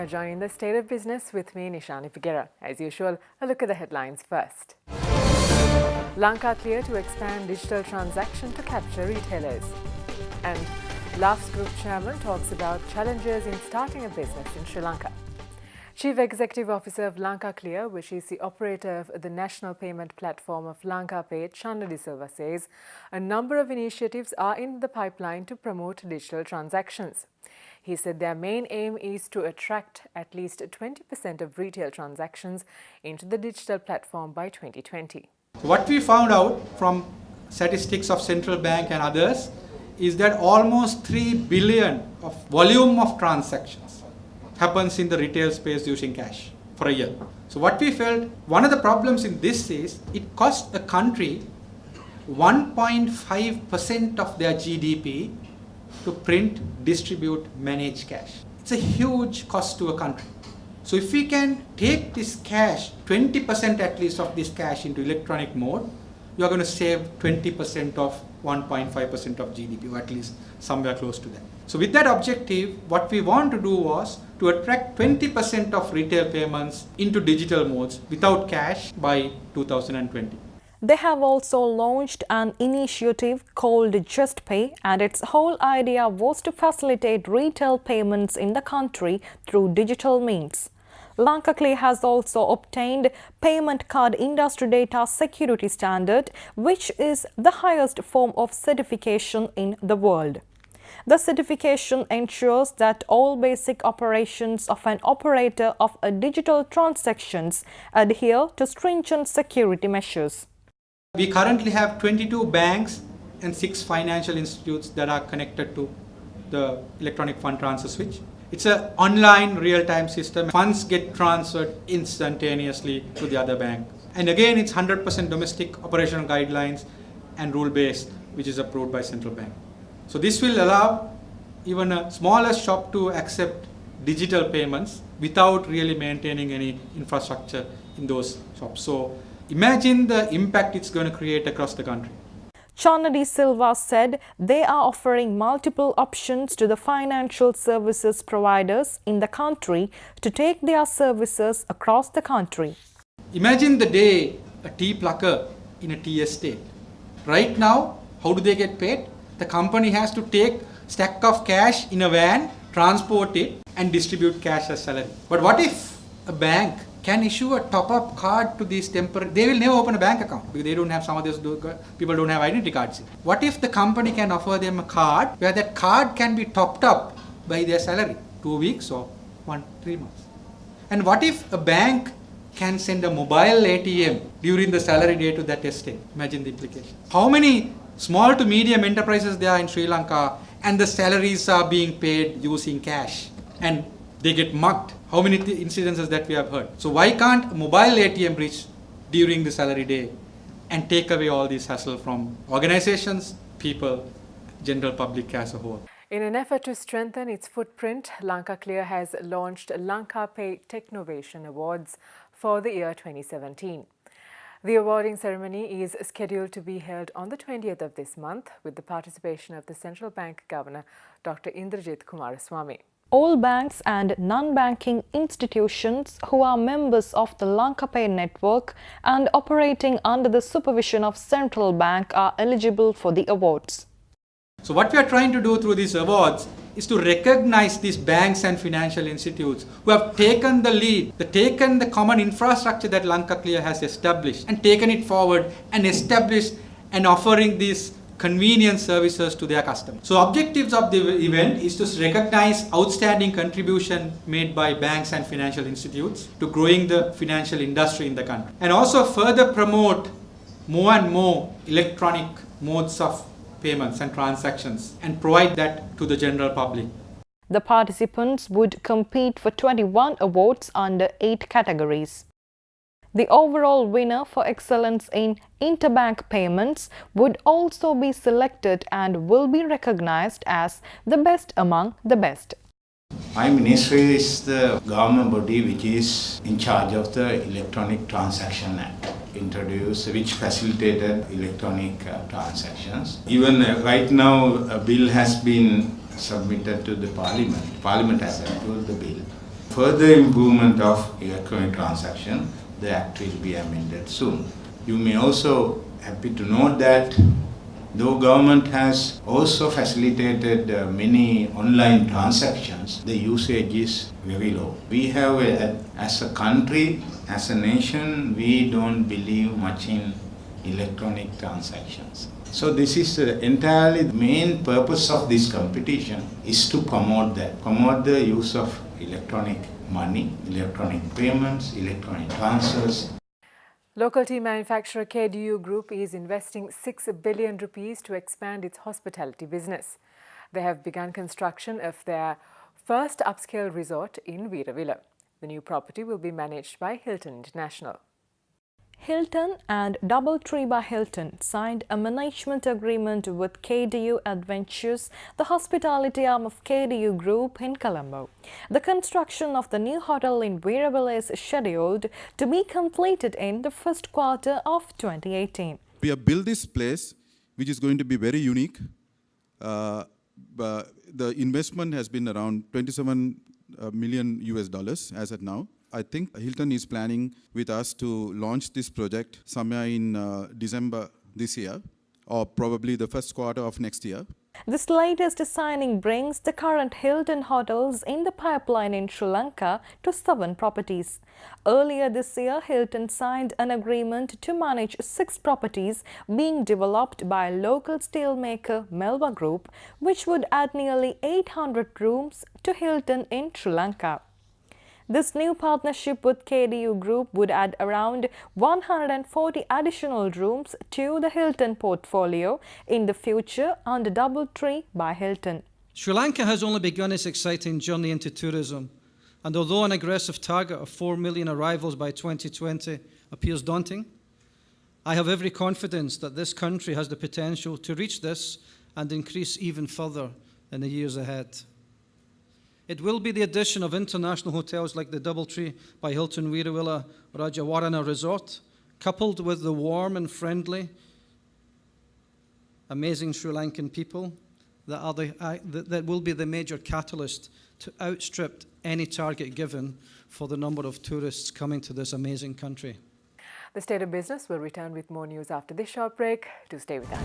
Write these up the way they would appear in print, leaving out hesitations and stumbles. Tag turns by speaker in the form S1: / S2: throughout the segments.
S1: You're joining the State of Business with me, Nishani Figuera. As usual, a look at the headlines first. LankaClear to expand digital transaction to capture retailers. And Laughs Group chairman talks about challenges in starting a business in Sri Lanka. Chief Executive Officer of LankaClear, which is the operator of the national payment platform of LankaPay, Chanda De Silva says a number of initiatives are in the pipeline to promote digital transactions. He said their main aim is to attract at least 20% of retail transactions into the digital platform by 2020.
S2: What we found out from statistics of central bank and others is that almost 3 billion of volume of transactions happens in the retail space using cash for a year. So what we felt, one of the problems in this is it costs a country 1.5% of their GDP to print, distribute, manage cash. It's a huge cost to a country. So if we can take this cash, 20% at least of this cash into electronic mode, you are going to save 20% of 1.5% of GDP, or at least somewhere close to that. So with that objective, what we want to do was to attract 20% of retail payments into digital modes without cash by 2020.
S3: They have also launched an initiative called Just Pay, and its whole idea was to facilitate retail payments in the country through digital means. LankaClear has also obtained Payment Card Industry Data Security Standard, which is the highest form of certification in the world. The certification ensures that all basic operations of an operator of a digital transactions adhere to stringent security measures.
S2: We currently have 22 banks and 6 financial institutes that are connected to the electronic fund transfer switch. It's an online real-time system. Funds get transferred instantaneously to the other bank. And again, it's 100% domestic operational guidelines and rule-based, which is approved by central bank. So this will allow even a smaller shop to accept digital payments without really maintaining any infrastructure in those shops. So imagine the impact it's going to create across the country.
S3: Chanda De Silva said they are offering multiple options to the financial services providers in the country to take their services across the country.
S2: Imagine the day a tea plucker in a tea estate. Right now, how do they get paid? The company has to take stack of cash in a van, transport it and distribute cash as salary. But what if a bank can issue a top-up card to these temporary? They will never open a bank account because they don't have, some of these people don't have identity cards. What if the company can offer them a card where that card can be topped up by their salary, 2 weeks or 3 months? And what if a bank can send a mobile ATM during the salary day to that estate? Imagine the implication. How many small to medium enterprises there are in Sri Lanka and the salaries are being paid using cash and they get mugged? How many incidences that we have heard? So why can't a mobile ATM reach during the salary day and take away all this hassle from organizations, people, general public as a whole?
S1: In an effort to strengthen its footprint, LankaClear has launched LankaPay Technovation Awards for the year 2017. The awarding ceremony is scheduled to be held on the 20th of this month with the participation of the Central Bank Governor, Dr. Indrajit Kumaraswamy.
S3: All banks and non-banking institutions who are members of the LankaPay network and operating under the supervision of Central Bank are eligible for the awards.
S2: So what we are trying to do through these awards is to recognize these banks and financial institutes who have taken the lead, taken the common infrastructure that LankaClear has established and taken it forward and established and offering these convenient services to their customers. So objectives of the event is to recognize outstanding contribution made by banks and financial institutes to growing the financial industry in the country, and also further promote more and more electronic modes of payments and transactions and provide that to the general public.
S3: The participants would compete for 21 awards under 8 categories. The overall winner for excellence in interbank payments would also be selected and will be recognized as the best among the best.
S4: My ministry is the government body which is in charge of the Electronic Transaction Act, introduced, which facilitated electronic transactions. Even right now, a bill has been submitted to the Parliament. Parliament has approved the bill. further improvement of electronic transaction, the Act will be amended soon. You may also happy to note that though government has also facilitated many online transactions, the usage is very low. We have, as a country, as a nation, we don't believe much in electronic transactions. So this is entirely the main purpose of this competition is to promote that, promote the use of electronic money, electronic payments, electronic transfers.
S1: Local tea manufacturer KDU Group is investing 6 billion rupees to expand its hospitality business. They have begun construction of their first upscale resort in Veeravilla. The new property will be managed by Hilton International.
S3: Hilton and Doubletree by Hilton signed a management agreement with KDU Adventures, the hospitality arm of KDU Group in Colombo. The construction of the new hotel in Veeravilla is scheduled to be completed in the first quarter of 2018.
S5: We have built this place, which is going to be very unique. The investment has been around 27 million US dollars as at now. I think Hilton is planning with us to launch this project somewhere in December this year, or probably the first quarter of next year.
S3: This latest signing brings the current Hilton hotels in the pipeline in Sri Lanka to 7 properties. Earlier this year, Hilton signed an agreement to manage 6 properties being developed by local steelmaker Melva Group, which would add nearly 800 rooms to Hilton in Sri Lanka. This new partnership with KDU Group would add around 140 additional rooms to the Hilton portfolio in the future under Doubletree by Hilton.
S6: Sri Lanka has only begun its exciting journey into tourism, and although an aggressive target of 4 million arrivals by 2020 appears daunting, I have every confidence that this country has the potential to reach this and increase even further in the years ahead. It will be the addition of international hotels like the Doubletree by Hilton Veeravilla Rajawarana Resort, coupled with the warm and friendly, amazing Sri Lankan people that will be the major catalyst to outstrip any target given for the number of tourists coming to this amazing country.
S1: The State of Business will return with more news after this short break. Do stay with us.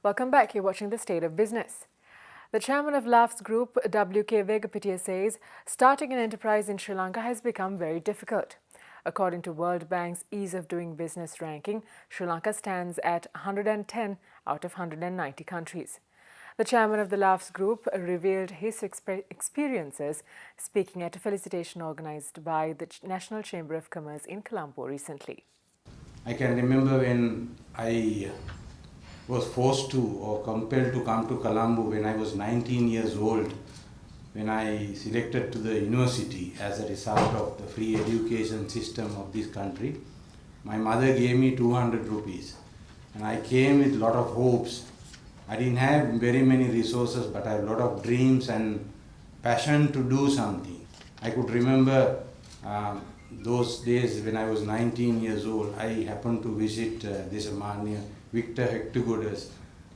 S1: Welcome back. You're watching The State of Business. The chairman of LAF's group, W.K. Vegapitiya, says starting an enterprise in Sri Lanka has become very difficult. According to World Bank's Ease of Doing Business ranking, Sri Lanka stands at 110 out of 190 countries. The chairman of the LAF's group revealed his experiences speaking at a felicitation organized by the National Chamber of Commerce in Colombo recently.
S7: I can remember when I was forced to or compelled to come to Colombo when I was 19 years old, when I selected to the university as a result of the free education system of this country. My mother gave me 200 rupees and I came with a lot of hopes. I didn't have very many resources, but I have a lot of dreams and passion to do something. I could remember those days when I was 19 years old. I happened to visit this Mania Victor Hectogoda's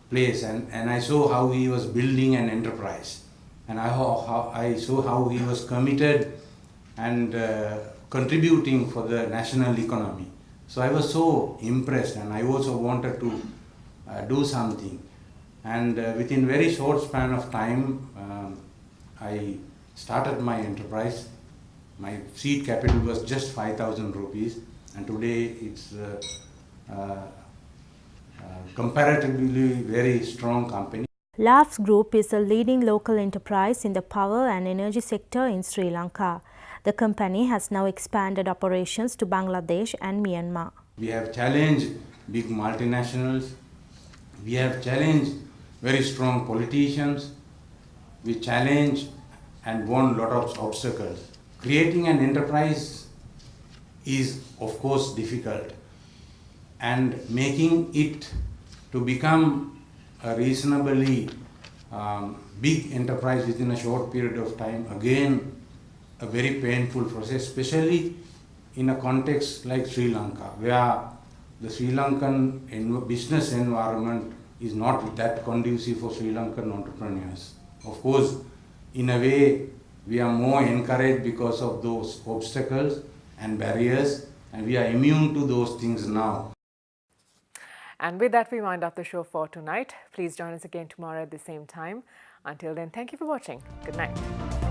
S7: place, and I saw how he was building an enterprise, and I saw how he was committed and contributing for the national economy. So I was so impressed, and I also wanted to do something. And within very short span of time, I started my enterprise. My seed capital was just 5,000 rupees, and today it's comparatively very strong company.
S8: LAF's Group is a leading local enterprise in the power and energy sector in Sri Lanka. The company has now expanded operations to Bangladesh and Myanmar.
S7: We have challenged big multinationals. We have challenged very strong politicians. We challenged and won a lot of obstacles. Creating an enterprise is, of course, difficult, and making it to become a reasonably big enterprise within a short period of time. Again, a very painful process, especially in a context like Sri Lanka, where the Sri Lankan business environment is not that conducive for Sri Lankan entrepreneurs. Of course, in a way, we are more encouraged because of those obstacles and barriers, and we are immune to those things now.
S1: And with that, we wind up the show for tonight. Please join us again tomorrow at the same time. Until then, thank you for watching. Good night.